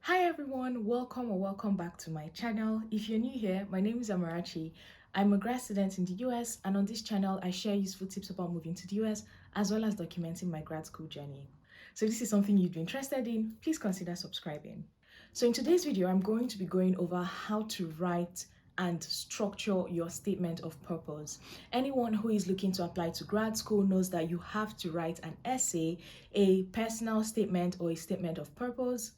Hi everyone, welcome or welcome back to my channel. If you're new here, my name is Amarachi. I'm a grad student in the US, and on this channel I share useful tips about moving to the US as well as documenting my grad school journey. So if this is something you'd be interested in, please consider subscribing. So in today's video, I'm going to be going over how to write and structure your statement of purpose. Anyone who is looking to apply to grad school knows that you have to write an essay, a personal statement or a statement of purpose.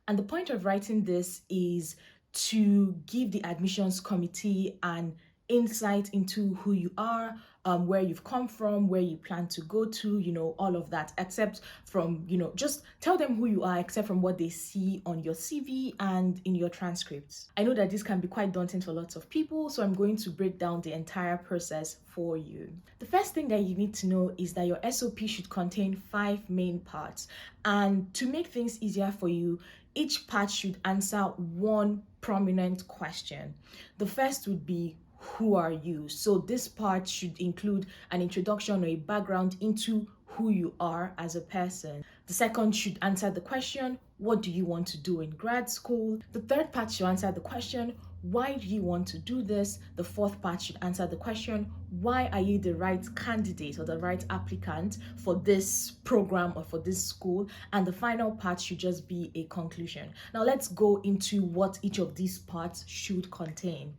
And the point of writing this is to give the admissions committee an insight into who you are, where you've come from, where you plan to go to, all of that, except from, just tell them who you are, except from what they see on your CV and in your transcripts. I know that this can be quite daunting for lots of people, so I'm going to break down the entire process for you. The first thing that you need to know is that your SOP should contain 5 main parts. And to make things easier for you, each part should answer one prominent question. The first would be, who are you? So this part should include an introduction or a background into who you are as a person. The second should answer the question, what do you want to do in grad school? The third part should answer the question, why do you want to do this? The fourth part should answer the question, why are you the right candidate or the right applicant for this program or for this school? And the final part should just be a conclusion. Now let's go into what each of these parts should contain.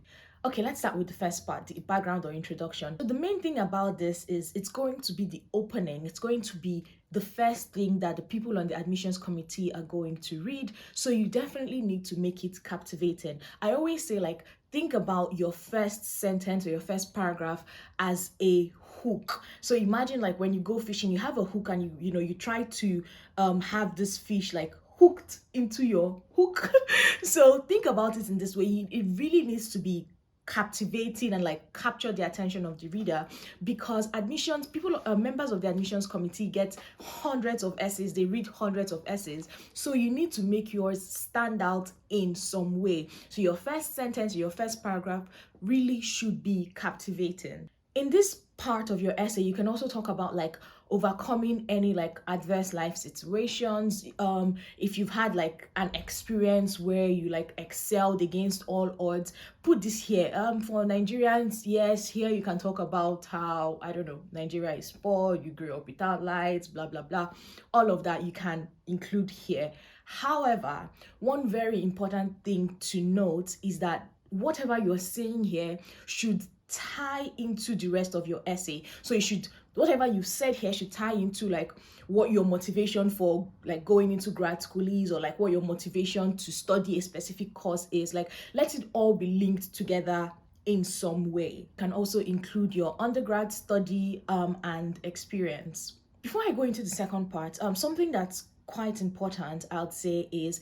Okay, let's start with the first part, the background or introduction. So the main thing about this is it's going to be the opening. It's going to be the first thing that the people on the admissions committee are going to read. So you definitely need to make it captivating. I always say, think about your first sentence or your first paragraph as a hook. So imagine when you go fishing, you have a hook and you try to have this fish hooked into your hook. So think about it in this way. It really needs to be captivating and capture the attention of the reader, because admissions people members of the admissions committee get hundreds of essays. They read hundreds of essays, so you need to make yours stand out in some way. So your first sentence, your first paragraph really should be captivating. In this part of your essay, you can also talk about overcoming any adverse life situations. If you've had an experience where you excelled against all odds, put this here. For Nigerians, yes, here you can talk about how, I don't know, Nigeria is poor, you grew up without lights, blah blah blah. All of that you can include here. However, one very important thing to note is that whatever you're saying here should tie into the rest of your essay. So whatever you said here should tie into what your motivation for going into grad school is, or what your motivation to study a specific course is. Let it all be linked together in some way. You can also include your undergrad study and experience. Before I go into the second part, something that's quite important, I'd say, is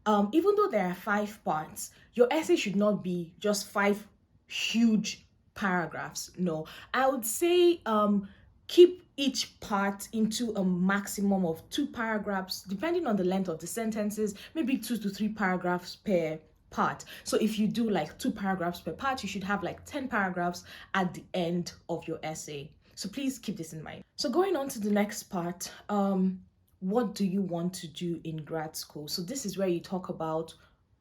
even though there are 5 parts, your essay should not be just 5 huge paragraphs. No, I would say keep each part into a maximum of 2 paragraphs, depending on the length of the sentences, maybe 2 to 3 paragraphs per part. So if you do 2 paragraphs per part, you should have 10 paragraphs at the end of your essay. So please keep this in mind. So going on to the next part, what do you want to do in grad school? So this is where you talk about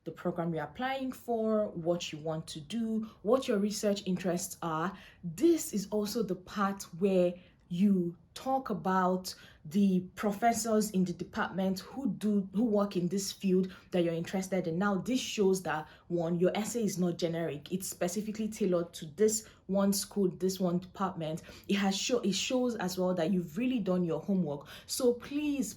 the program you're applying for, what you want to do, what your research interests are. This is also the part where you talk about the professors in the department who work in this field that you're interested in. Now, this shows that, one, your essay is not generic. It's specifically tailored to this one school, this one department. It shows as well that you've really done your homework. So please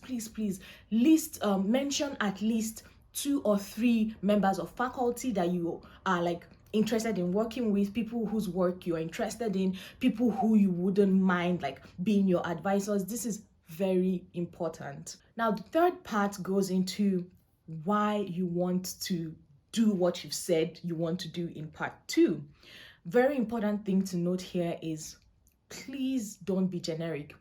mention at least 2 or 3 members of faculty that you are interested in working with, people whose work you're interested in, people who you wouldn't mind being your advisors. This is very important. Now, the third part goes into why you want to do what you've said you want to do in part 2. Very important thing to note here is, please don't be generic.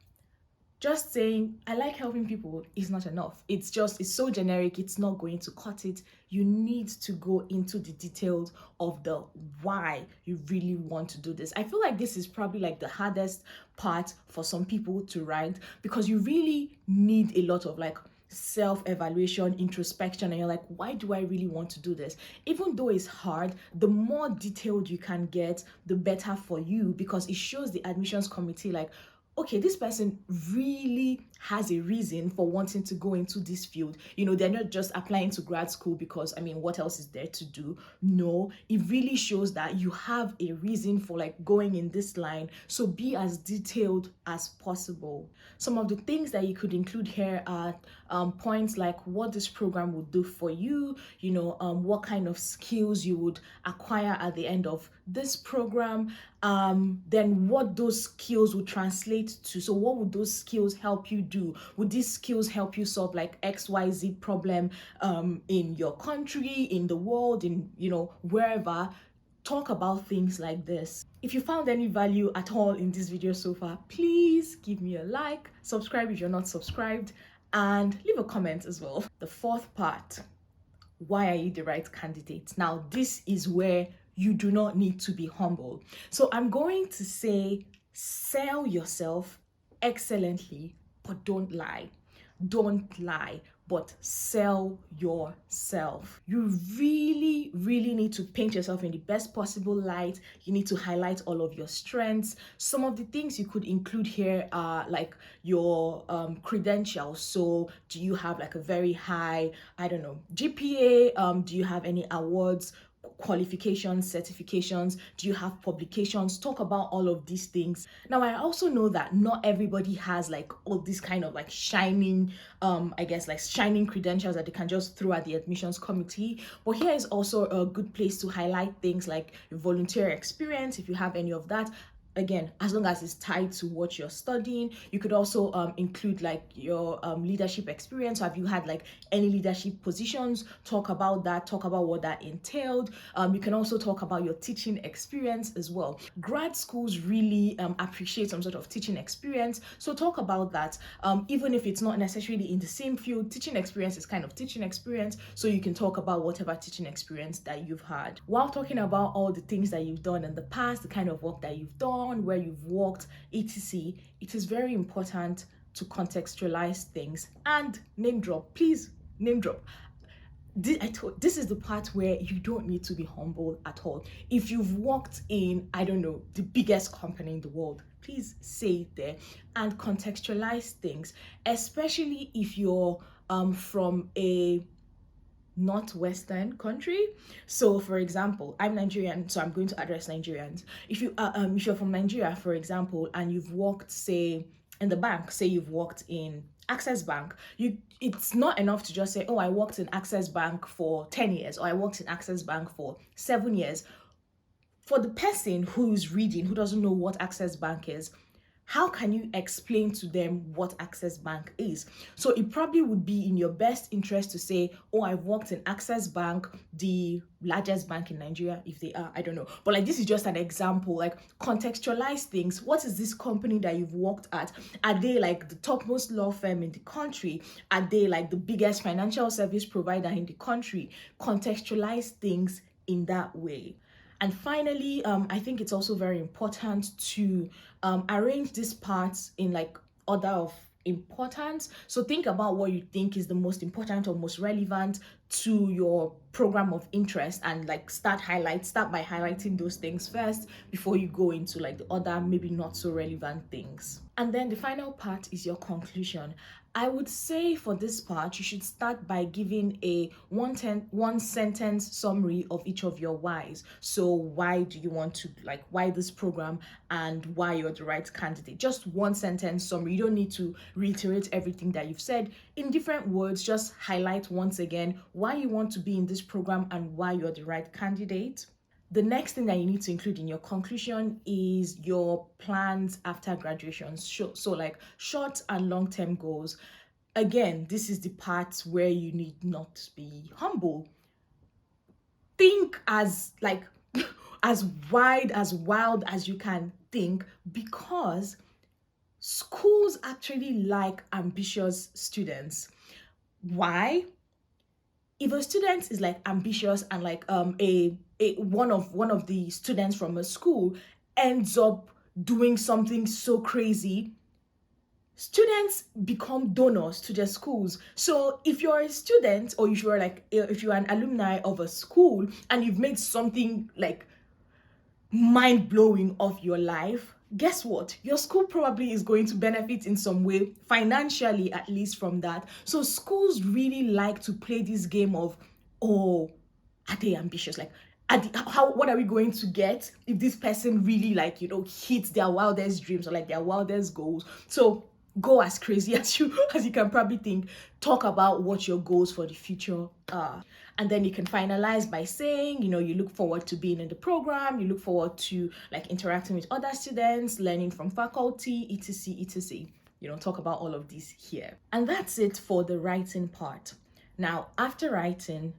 Just saying I like helping people is not enough. It's so generic, it's not going to cut it. You need to go into the details of the why you really want to do this. I feel like this is probably the hardest part for some people to write, because you really need a lot of self-evaluation, introspection, and you're like, why do I really want to do this? Even though it's hard, the more detailed you can get, the better for you, because it shows the admissions committee like, okay, this person really has a reason for wanting to go into this field. They're not just applying to grad school because, what else is there to do? No, it really shows that you have a reason for like going in this line. So be as detailed as possible. Some of the things that you could include here are points like what this program would do for you, what kind of skills you would acquire at the end of this program, then what those skills would translate to. So what would those skills help you do? Would these skills help you solve like XYZ problem in your country, in the world, in wherever? Talk about things like this. If you found any value at all in this video so far, please give me a like, subscribe if you're not subscribed, and leave a comment as well. The fourth part, why are you the right candidate? Now, this is where you do not need to be humble. So I'm going to say, sell yourself excellently, but don't lie. Don't lie, but sell yourself. You really, really need to paint yourself in the best possible light. You need to highlight all of your strengths. Some of the things you could include here are like your credentials. So do you have like a very high, GPA? Do you have any awards, qualifications, certifications? Do you have publications? Talk about all of these things. Now, I also know that not everybody has like all these kind of like shining shining credentials that they can just throw at the admissions committee. But here is also a good place to highlight things like volunteer experience, if you have any of that. Again, as long as it's tied to what you're studying. You could also include like your leadership experience. So have you had like any leadership positions? Talk about that. Talk about what that entailed. You can also talk about your teaching experience as well. Grad schools really appreciate some sort of teaching experience. So talk about that. Even if it's not necessarily in the same field, teaching experience is kind of teaching experience. So you can talk about whatever teaching experience that you've had. While talking about all the things that you've done in the past, the kind of work that you've done, where you've worked, etc., it is very important to contextualize things and name drop. Please name drop. This is the part where you don't need to be humble at all. If you've worked in, the biggest company in the world, please say it there and contextualize things, especially if you're from a not Western country. So for example, I'm Nigerian, so I'm going to address Nigerians. If you're from Nigeria, for example, and you've worked, say, in the bank, say you've worked in Access Bank, it's not enough to just say, oh, I worked in Access Bank for 10 years, or I worked in Access Bank for 7 years. For the person who's reading, who doesn't know what Access Bank is, how can you explain to them what Access Bank is? So it probably would be in your best interest to say, oh, I've worked in Access Bank, the largest bank in Nigeria, if they are, I don't know. But like, this is just an example, like contextualize things. What is this company that you've worked at? Are they like the topmost law firm in the country? Are they like the biggest financial service provider in the country? Contextualize things in that way. And finally, I think it's also very important to arrange these parts in like order of importance. So think about what you think is the most important or most relevant to your program of interest, and like start by highlighting those things first before you go into like the other maybe not so relevant things. And then the final part is your conclusion. I would say for this part, you should start by giving a one sentence summary of each of your whys. So why do you want to, like, why this program and why you're the right candidate? Just one sentence summary. You don't need to reiterate everything that you've said. In different words, just highlight once again why you want to be in this program and why you're the right candidate. The next thing that you need to include in your conclusion is your plans after graduation. So like short and long-term goals. Again, this is the part where you need not be humble. Think as like as wide, as wild as you can think, because schools actually like ambitious students. Why? If a student is like ambitious and like one of the students from a school ends up doing something so crazy, students become donors to their schools. So if you're a student, or if you're an alumni of a school and you've made something like mind-blowing of your life, guess what? Your school probably is going to benefit in some way, financially at least, from that. So schools really like to play this game of, oh, are they ambitious? Like, what are we going to get if this person really, like, hits their wildest dreams, or like their wildest goals? So go as crazy as you can probably think. Talk about what your goals for the future are, and then you can finalize by saying, you look forward to being in the program, you look forward to like interacting with other students, learning from faculty, etc, etc. Talk about all of this here. And that's it for the writing part. Now, after writing,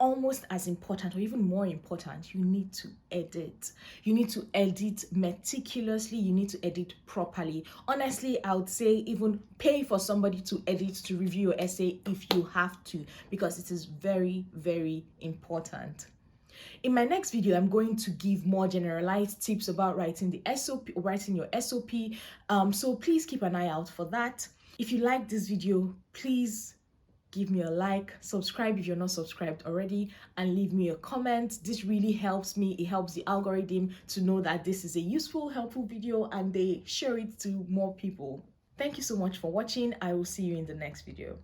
almost as important or even more important, you need to edit. You need to edit meticulously. You need to edit properly. Honestly, I would say even pay for somebody to edit, to review your essay if you have to, because it is very, very important. In my next video, I'm going to give more generalized tips about writing the SOP, or writing your SOP. So please keep an eye out for that. If you like this video, please give me a like, subscribe if you're not subscribed already, and leave me a comment. This really helps me. It helps the algorithm to know that this is a useful, helpful video, and they share it to more people. Thank you so much for watching. I will see you in the next video.